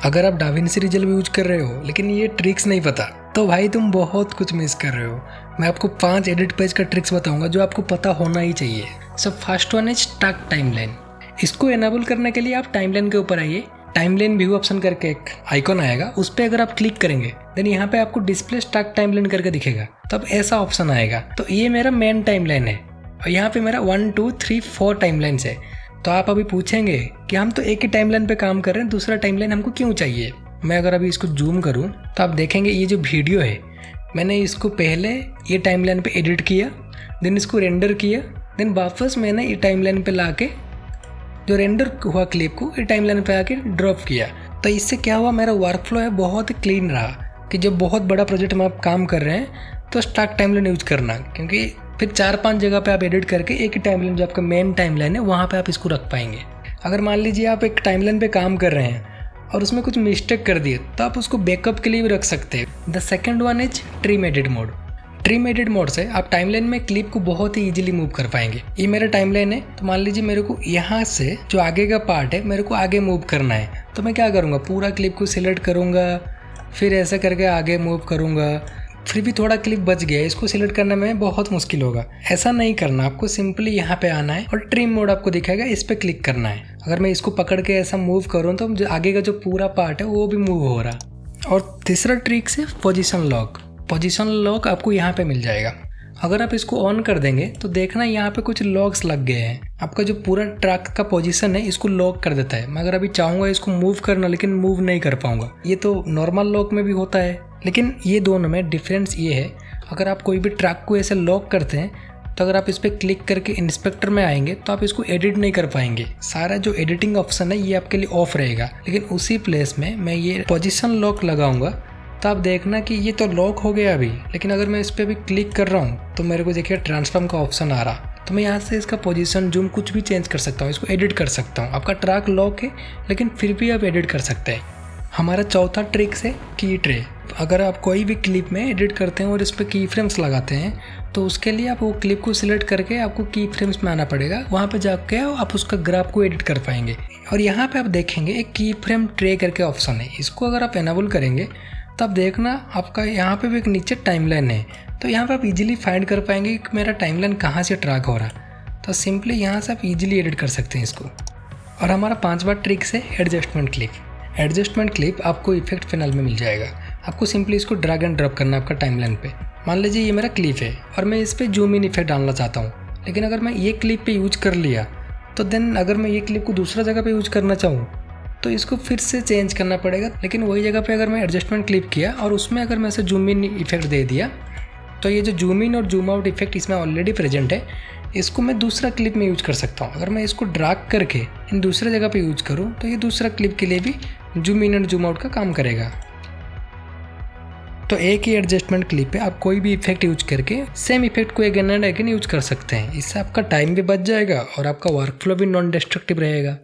अगर आप DaVinci resolve use कर रहे हो लेकिन ये ट्रिक्स नहीं पता तो भाई तुम बहुत कुछ मिस कर रहे हो। मैं आपको 5 एडिट पेज का ट्रिक्स बताऊंगा जो आपको पता होना ही चाहिए। So first one is stuck timeline. इसको एनेबल करने के लिए आप टाइमलाइन के ऊपर आइए, टाइमलाइन व्यू ऑप्शन करके एक आइकॉन आएगा, उस पर अगर आप क्लिक करेंगे देन यहाँ पे आपको डिस्प्ले स्टक टाइमलाइन करके दिखेगा। तब ऐसा ऑप्शन आएगा। तो ये मेरा मेन टाइमलाइन है और यहाँ पे मेरा 1 2 3 4 टाइमलाइंस है। तो आप अभी पूछेंगे कि हम तो एक ही टाइमलाइन पे काम कर रहे हैं, दूसरा टाइमलाइन हमको क्यों चाहिए। मैं अगर अभी इसको जूम करूं तो आप देखेंगे ये जो वीडियो है मैंने इसको पहले ये टाइमलाइन पे एडिट किया, देन इसको रेंडर किया, देन वापस मैंने ये टाइमलाइन पे लाके जो रेंडर हुआ क्लिप को ये टाइमलाइन पे आके ड्रॉप किया। तो इससे क्या हुआ, मेरा वर्कफ्लो है बहुत ही क्लीन रहा कि जब बहुत बड़ा प्रोजेक्ट में आप काम कर रहे हैं तो स्टॉक टाइमलाइन यूज करना, क्योंकि फिर 4-5 जगह पे आप एडिट करके एक ही टाइमलाइन जो आपका मेन टाइमलाइन है वहाँ पे आप इसको रख पाएंगे। अगर मान लीजिए आप एक टाइमलाइन पे काम कर रहे हैं और उसमें कुछ मिस्टेक कर दिए तो आप उसको बैकअप के लिए भी रख सकते हैं। The second one is trim edit mode. Trim edit mode से आप टाइमलाइन में क्लिप को बहुत ही इजीली मूव कर पाएंगे। ये मेरा टाइमलाइन है तो मान लीजिए मेरे को यहाँ से जो आगे का पार्ट है मेरे को आगे मूव करना है, तो मैं क्या करूँगा, पूरा क्लिप को सिलेक्ट करूँगा, फिर ऐसा करके आगे मूव करूँगा, फिर भी थोड़ा क्लिप बच गया, इसको सिलेक्ट करने में बहुत मुश्किल होगा। ऐसा नहीं करना, आपको सिंपली यहाँ पे आना है और ट्रिम मोड आपको दिखाएगा, इस पे क्लिक करना है। अगर मैं इसको पकड़ के ऐसा मूव करूँ तो जो आगे का जो पूरा पार्ट है वो भी मूव हो रहा। और तीसरा ट्रिक है पोजीशन लॉक। पोजीशन लॉक आपको यहाँ पे मिल जाएगा। अगर आप इसको ऑन कर देंगे तो देखना यहाँ पे कुछ लॉक्स लग गए हैं। आपका जो पूरा ट्रैक का पोजीशन है इसको लॉक कर देता है। मैं अगर अभी चाहूँगा इसको मूव करना लेकिन मूव नहीं कर पाऊंगा। ये तो नॉर्मल लॉक में भी होता है, लेकिन ये दोनों में डिफरेंस ये है, अगर आप कोई भी ट्रैक को ऐसे लॉक करते हैं तो अगर आप इस पर क्लिक करके इंस्पेक्टर में आएंगे तो आप इसको एडिट नहीं कर पाएंगे। सारा जो एडिटिंग ऑप्शन है ये आपके लिए ऑफ रहेगा। लेकिन उसी प्लेस में मैं ये पोजीशन लॉक लगाऊंगा तो आप देखना कि ये तो लॉक हो गया अभी, लेकिन अगर मैं इस पर भी क्लिक कर रहा हूँ तो मेरे को देखिए ट्रांसफॉर्म का ऑप्शन आ रहा। तो मैं यहाँ से इसका पोजीशन जूम कुछ भी चेंज कर सकता हूँ, इसको एडिट कर सकता हूँ। आपका ट्रैक लॉक है लेकिन फिर भी आप एडिट कर सकते हैं। हमारा चौथा ट्रिक्स है की ट्रे। अगर आप कोई भी क्लिप में एडिट करते हैं और इस पर की फ्रेम्स लगाते हैं तो उसके लिए आप वो क्लिप को सिलेक्ट करके आपको की फ्रेम्स में आना पड़ेगा। वहाँ पे जाके आप उसका ग्राफ को एडिट कर पाएंगे। और यहाँ पे आप देखेंगे एक की फ्रेम ट्रे करके ऑप्शन है, इसको अगर आप एनेबल करेंगे तो आप देखना आपका यहाँ पे भी एक नीचे टाइमलाइन है। तो यहाँ पे आप इजीली फाइंड कर पाएंगे कि मेरा टाइमलाइन कहाँ से ट्रैक हो रहा। तो सिंपली यहाँ से आप इजीली एडिट कर सकते हैं इसको। और हमारा 5वां ट्रिक्स है एडजस्टमेंट क्लिप। एडजस्टमेंट क्लिप आपको इफेक्ट पैनल में मिल जाएगा। आपको सिंपली इसको ड्रैग एंड ड्रॉप करना है आपका टाइमलाइन पे। मान लीजिए ये मेरा क्लिप है और मैं इस पर जूम इन इफेक्ट डालना चाहता हूँ, लेकिन अगर मैं ये क्लिप पे यूज कर लिया तो देन अगर मैं ये क्लिप को दूसरा जगह पे यूज करना चाहूँ तो इसको फिर से चेंज करना पड़ेगा। लेकिन वही जगह पे अगर मैं एडजस्टमेंट क्लिप किया और उसमें अगर मैं ऐसे जूम इन इफेक्ट दे दिया तो ये जो जूम इन और जूम आउट इफेक्ट इसमें ऑलरेडी प्रेजेंट है, इसको मैं दूसरा क्लिप में यूज कर सकता हूँ। अगर मैं इसको ड्रैग करके इन दूसरे जगह पे यूज करूँ तो ये दूसरा क्लिप के लिए भी जूम इन और जूम आउट का काम करेगा। तो एक ही एडजस्टमेंट क्लिप पे आप कोई भी इफेक्ट यूज करके सेम इफेक्ट को अगेन एंड अगेन यूज कर सकते हैं। इससे आपका टाइम भी बच जाएगा और आपका वर्कफ्लो भी नॉन डिस्ट्रक्टिव रहेगा।